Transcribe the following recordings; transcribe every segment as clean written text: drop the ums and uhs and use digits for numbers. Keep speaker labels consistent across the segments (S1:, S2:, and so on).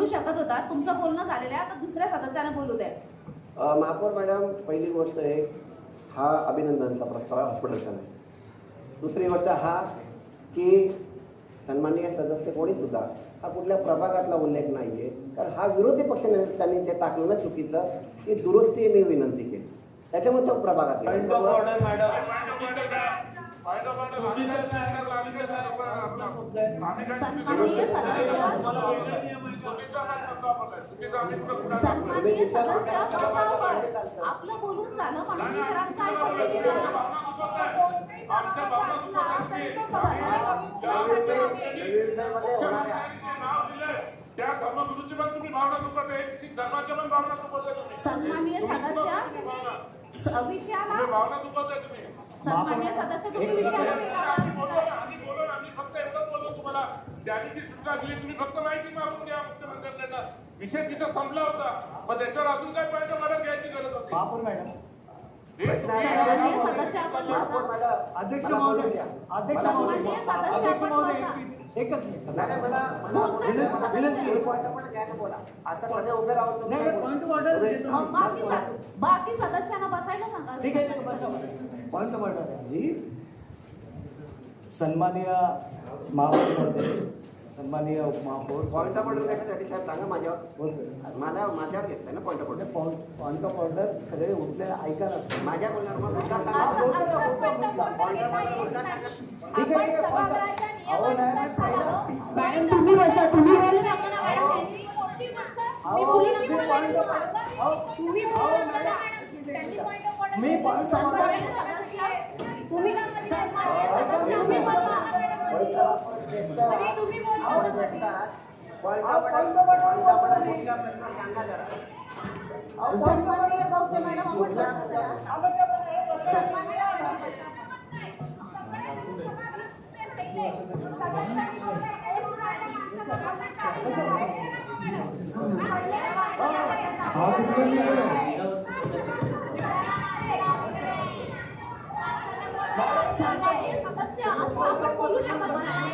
S1: शकत होता. तुमचं बोलणं झालेलं आहे, आता दुसऱ्या सदस्याने बोलू द्या.
S2: महापौर मॅडम, पहिली गोष्ट आहे, हा अभिनंदनचा प्रस्ताव आहे हॉस्पिटलचा नाही. दुसरी गोष्ट हा की सन्माननीय सदस्य कोणी सुद्धा हा कुठल्या प्रभागातला उल्लेख नाही आहे, कारण हा विरोधी पक्ष त्यांनी जे टाकलं ना चुकीचं, ती दुरुस्ती मी विनंती केली, त्याच्यामुळे तो प्रभागात
S1: आपलं बोलून झालं म्हणून
S3: त्या धर्मगुरूची पण तुम्ही भावना दुखत आहे, शीख धर्माच्या पण भावना दुखत आहे.
S1: सन्माननीय सदस्य विषयाला
S3: भावना दुखत आहे तुम्ही.
S1: सन्माननीय सदस्य तुम्ही विषयाला
S3: आम्ही फक्त एवढंच बोललो तुम्हाला, त्यांनी जी सूचना दिली तुम्ही फक्त माहिती मागून द्या मुख्यमंत्र्यांना. विषय तिथं संपला होता, पण त्याच्यावर अजून काय पॉईंट मला घ्यायची गरज होती.
S4: महापौर मॅडम,
S1: अध्यक्ष
S4: महोदय, अध्यक्ष महोदय, एकच मिनिट.
S1: बाकी सदस्यांना बसायला सांगा.
S4: ठीक आहे, पॉईंट ऑफ ऑर्डर जी. सन्माननीय महापौर महोदय, सन्माननीय उपमहापौर,
S2: पॉईंट ऑफ ऑर्डर कशासाठी साहेब सांगा. माझ्यावर घेतलं ना point of order.
S4: Point of order सगळे उठले ऐका ना.
S2: माझ्या बोलण्यावर
S1: मॅडम तुम्ही बसा, तुम्ही बोलू नका ना मॅडम. सन्माननीय गौतम मॅडम, आपण बोलू शकत नाही.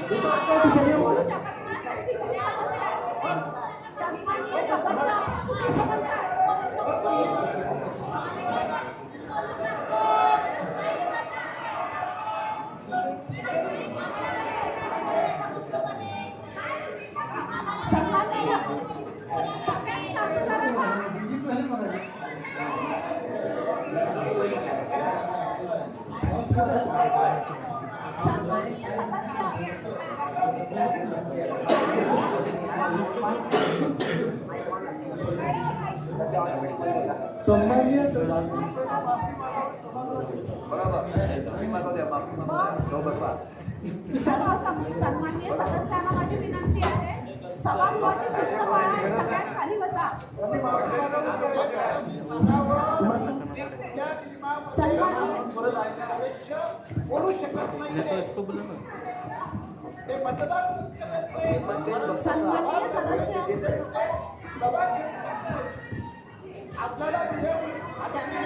S4: सन्माननीय
S1: सन्माननीय सदस्यांना माझी विनंती आहे, सभागृहाची शिस्त पाळा, सगळ्यांनी खाली बसा.
S3: बोलू शकत नाही, ते मतदान
S1: सन्माननीय सदस्य
S3: आपल्याला त्यासाठी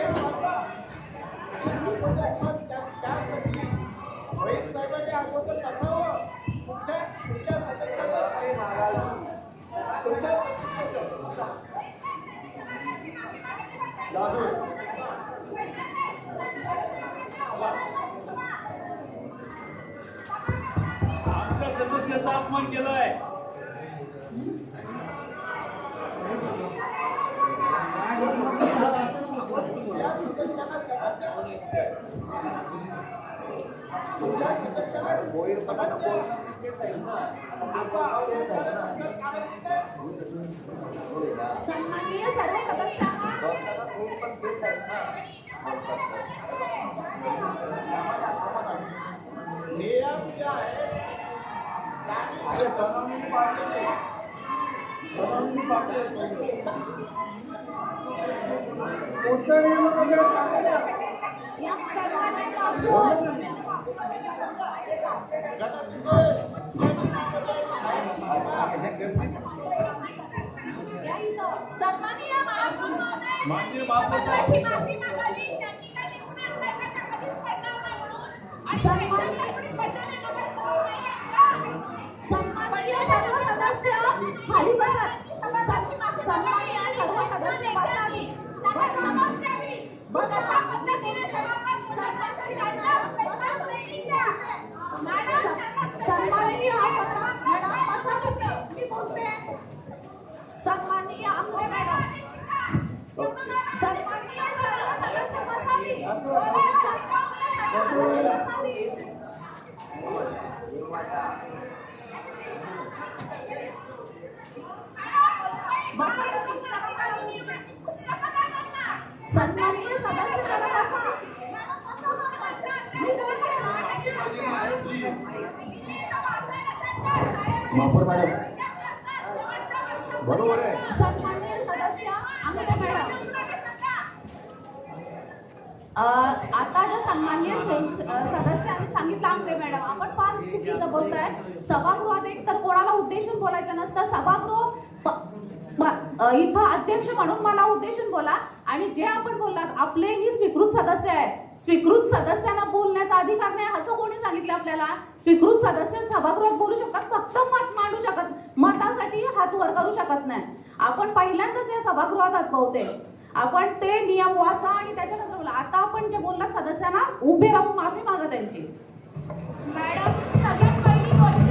S3: रोहित साहेबांनी अगोदर नसावं. तुमच्या सदस्यांना
S5: आमच्या सदस्याचा अपमान केलाय.
S1: सन्माननीय सर्व सदस्यांना
S3: नियम जे आहेत
S1: सन्माननीय
S5: माननीय महापौर
S1: सन्माननीय सर्व सदस्य खाली बसा. सन्माननीय आंग्रे मॅडम, सन्माननीय सर्व सदस्य बसावी. सन्माननीय सदस्य
S2: महापौर मॅडम बरोबर आहे.
S1: सन्माननीय सदस्य आंग्रे मॅडम, आता ज्या सन्माननीय सदस्यांनी सांगितलं आंग्रे मॅडम, आपण फार चुकीचं बोलताय. सभागृहात एक तर कोणाला उद्देशून बोलायचं नसतं. इथं अध्यक्ष म्हणून मला उद्देशून बोला. आणि जे आपण बोललात आपलेही स्वीकृत सदस्य आहेत, स्वीकृत सदस्यांना बोलण्याचा अधिकार नाही असं कोणी सांगितलं आपल्याला? स्वीकृत सदस्य सभागृहात बोलू शकतात, फक्त मत मांडू शकत, मतासाठी हात वर करू शकत नाही. आपण पहिल्यांदाच या सभागृहात आहोत बहुतेक. आपण ते नियम वाचा आणि त्याच्यानंतर बोला. आता आपण जे बोललात सदस्यांना उभे राहून माफी मागा त्यांची. मॅडम, सगळ्यात पहिली गोष्ट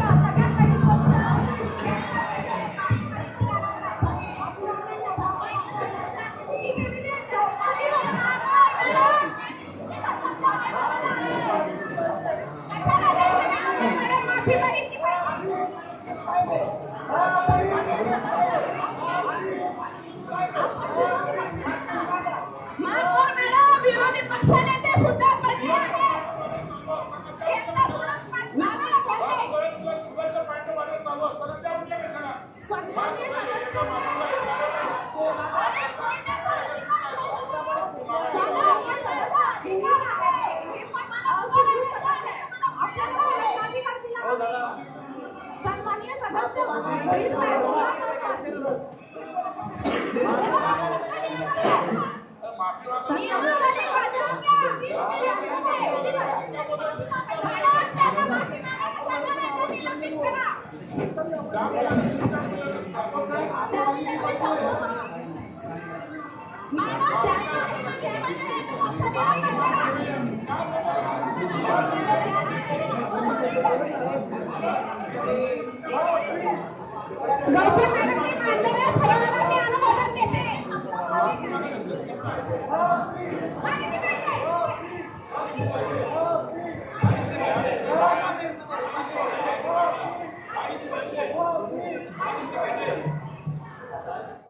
S1: विरोधी पक्षनेते सुद्धा पडले आहेत. सन्माननीय सदस्य गौतम मॅडम